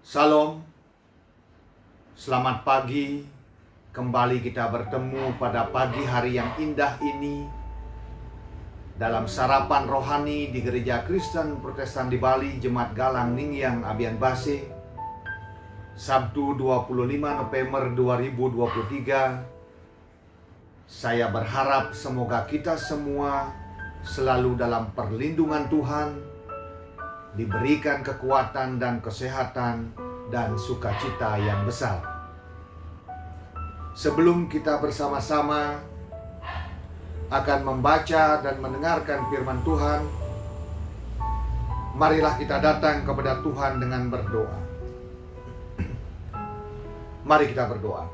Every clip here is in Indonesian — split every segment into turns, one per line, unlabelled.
Salam, selamat pagi. Kembali kita bertemu pada pagi hari yang indah ini dalam sarapan rohani di Gereja Kristen Protestan di Bali, Jemaat Galang Ningyang Abian Base, Sabtu 25 November 2023. Saya berharap semoga kita semua selalu dalam perlindungan Tuhan, diberikan kekuatan dan kesehatan dan sukacita yang besar. Sebelum kita bersama-sama akan membaca dan mendengarkan firman Tuhan, marilah kita datang kepada Tuhan dengan berdoa. Mari kita berdoa.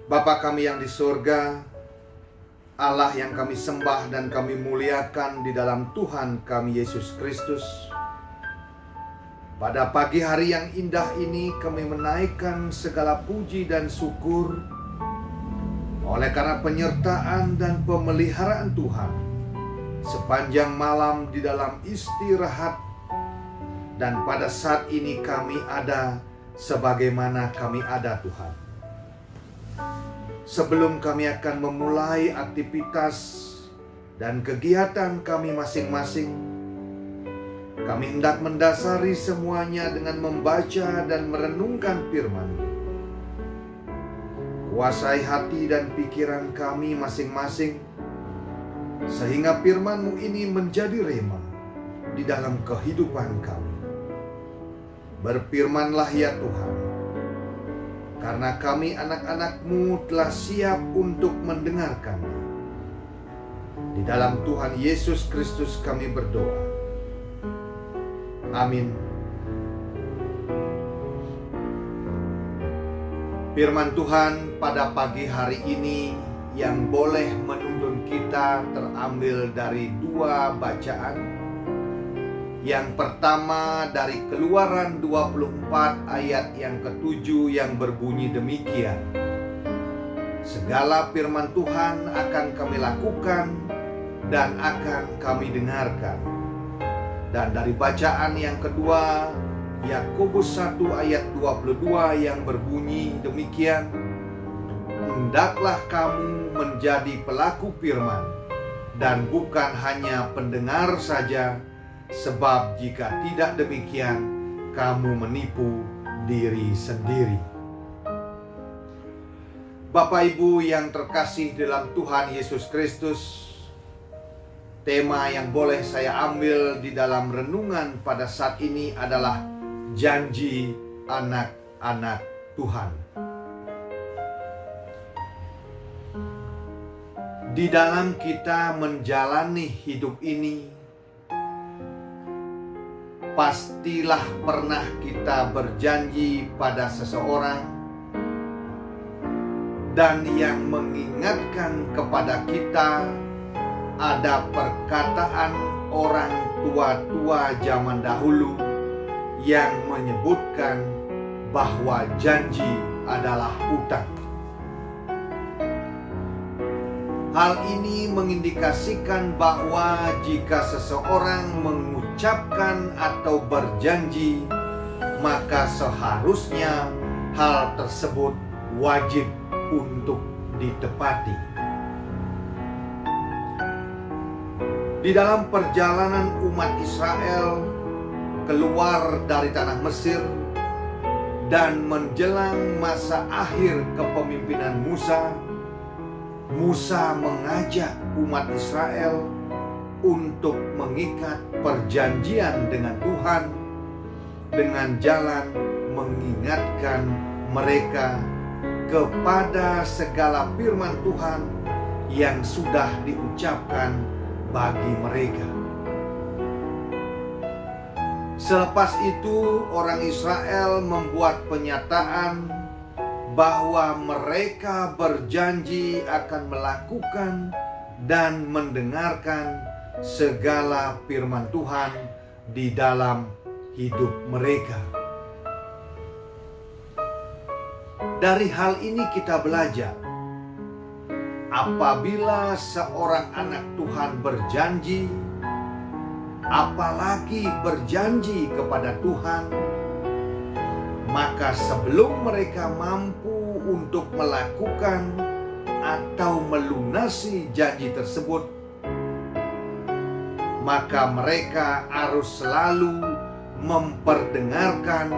Bapa kami yang di surga, Allah yang kami sembah dan kami muliakan di dalam Tuhan kami Yesus Kristus. Pada pagi hari yang indah ini kami menaikkan segala puji dan syukur oleh karena penyertaan dan pemeliharaan Tuhan sepanjang malam di dalam istirahat. Dan pada saat ini kami ada sebagaimana kami ada, Tuhan. Sebelum kami akan memulai aktivitas dan kegiatan kami masing-masing, kami hendak mendasari semuanya dengan membaca dan merenungkan firman-Mu. Kuasai hati dan pikiran kami masing-masing, sehingga firman-Mu ini menjadi rema di dalam kehidupan kami. Berfirmanlah ya Tuhan, karena kami anak-anak-Mu telah siap untuk mendengarkannya. Di dalam Tuhan Yesus Kristus kami berdoa. Amin. Firman Tuhan pada pagi hari ini yang boleh menuntun kita terambil dari dua bacaan. Yang pertama dari Keluaran 24 ayat yang ke-7 yang berbunyi demikian. Segala firman Tuhan akan kami lakukan dan akan kami dengarkan. Dan dari bacaan yang kedua, Yakobus 1 ayat 22 yang berbunyi demikian. Hendaklah kamu menjadi pelaku firman dan bukan hanya pendengar saja, sebab jika tidak demikian, kamu menipu diri sendiri. Bapak Ibu yang terkasih dalam Tuhan Yesus Kristus, tema yang boleh saya ambil di dalam renungan pada saat ini adalah janji anak-anak Tuhan. Di dalam kita menjalani hidup ini, pastilah pernah kita berjanji pada seseorang, dan yang mengingatkan kepada kita ada perkataan orang tua-tua zaman dahulu yang menyebutkan bahwa janji adalah hutang. Hal ini mengindikasikan bahwa jika seseorang mengucapkan atau berjanji, maka seharusnya hal tersebut wajib untuk ditepati. Di dalam perjalanan umat Israel keluar dari tanah Mesir dan menjelang masa akhir kepemimpinan Musa, Musa mengajak umat Israel untuk mengikat perjanjian dengan Tuhan dengan jalan mengingatkan mereka kepada segala firman Tuhan yang sudah diucapkan bagi mereka. Selepas itu orang Israel membuat pernyataan bahwa mereka berjanji akan melakukan dan mendengarkan segala firman Tuhan di dalam hidup mereka. Dari hal ini kita belajar apabila seorang anak Tuhan berjanji, apalagi berjanji kepada Tuhan, maka sebelum mereka mampu untuk melakukan atau melunasi janji tersebut, maka mereka harus selalu memperdengarkan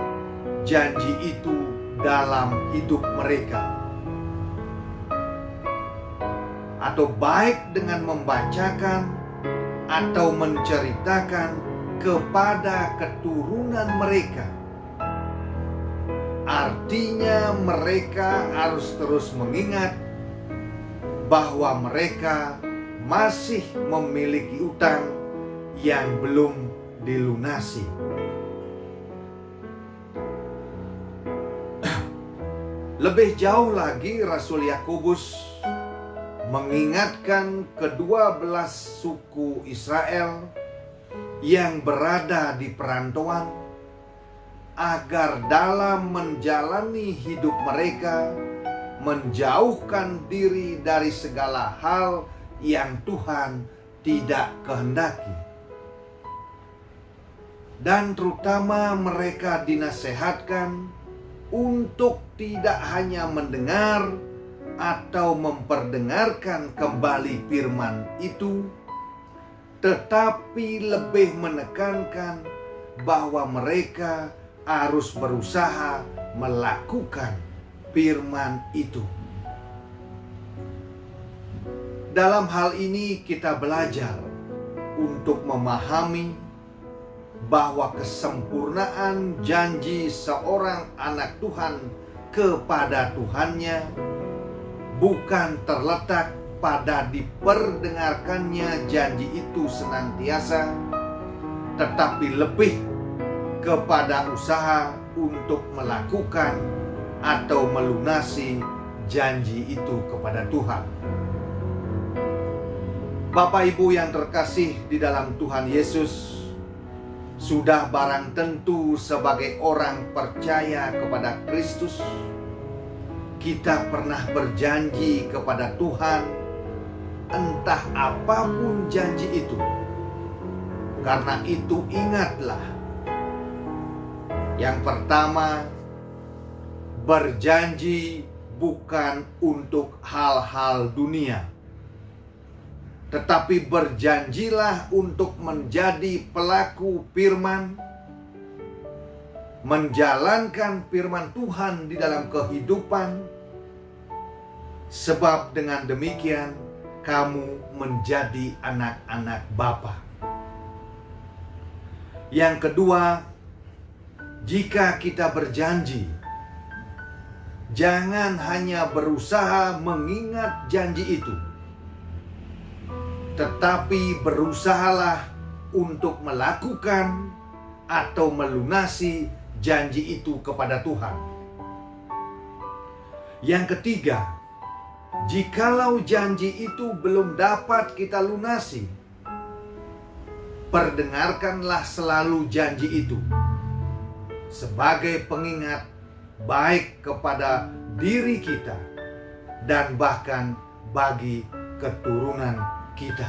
janji itu dalam hidup mereka, atau baik dengan membacakan atau menceritakan kepada keturunan mereka. Artinya mereka harus terus mengingat bahwa mereka masih memiliki utang yang belum dilunasi. Lebih jauh lagi, Rasul Yakobus mengingatkan ke-12 suku Israel yang berada di perantauan agar dalam menjalani hidup mereka menjauhkan diri dari segala hal yang Tuhan tidak kehendaki. Dan terutama mereka dinasehatkan untuk tidak hanya mendengar atau memperdengarkan kembali firman itu, tetapi lebih menekankan bahwa mereka harus berusaha melakukan firman itu. Dalam hal ini kita belajar untuk memahami bahwa kesempurnaan janji seorang anak Tuhan kepada Tuhannya bukan terletak pada diperdengarkannya janji itu senantiasa, tetapi lebih kepada usaha untuk melakukan atau melunasi janji itu kepada Tuhan. Bapak Ibu yang terkasih di dalam Tuhan Yesus, sudah barang tentu sebagai orang percaya kepada Kristus, kita pernah berjanji kepada Tuhan entah apapun janji itu. Karena itu ingatlah, yang pertama, berjanji bukan untuk hal-hal dunia, tetapi berjanjilah untuk menjadi pelaku firman, menjalankan firman Tuhan di dalam kehidupan, sebab dengan demikian kamu menjadi anak-anak Bapa. Yang kedua, jika kita berjanji, jangan hanya berusaha mengingat janji itu, tetapi berusahalah untuk melakukan atau melunasi janji itu kepada Tuhan. Yang ketiga, jikalau janji itu belum dapat kita lunasi, perdengarkanlah selalu janji itu sebagai pengingat baik kepada diri kita dan bahkan bagi keturunan kita.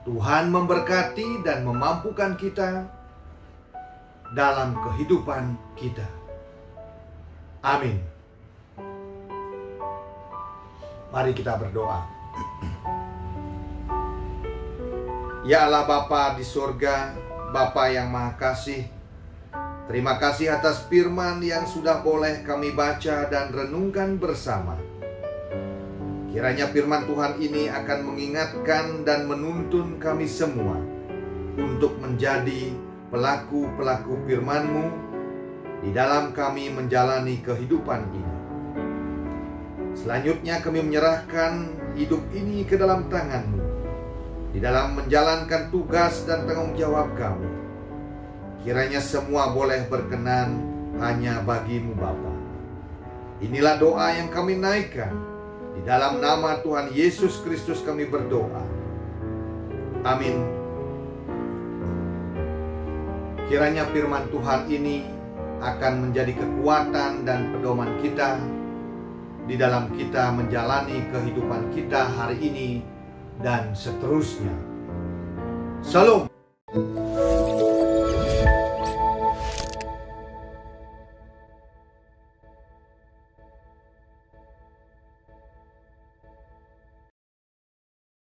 Tuhan memberkati dan memampukan kita dalam kehidupan kita. Amin. Mari kita berdoa. Ya Allah Bapa di surga, Bapa yang Maha Kasih, terima kasih atas firman yang sudah boleh kami baca dan renungkan bersama. Kiranya firman Tuhan ini akan mengingatkan dan menuntun kami semua untuk menjadi pelaku-pelaku firman-Mu di dalam kami menjalani kehidupan ini. Selanjutnya kami menyerahkan hidup ini ke dalam tangan-Mu di dalam menjalankan tugas dan tanggung jawab kami. Kiranya semua boleh berkenan hanya bagi-Mu Bapa. Inilah doa yang kami naikkan. Di dalam nama Tuhan Yesus Kristus kami berdoa. Amin. Kiranya firman Tuhan ini akan menjadi kekuatan dan pedoman kita di dalam kita menjalani kehidupan kita hari ini dan seterusnya. Shalom.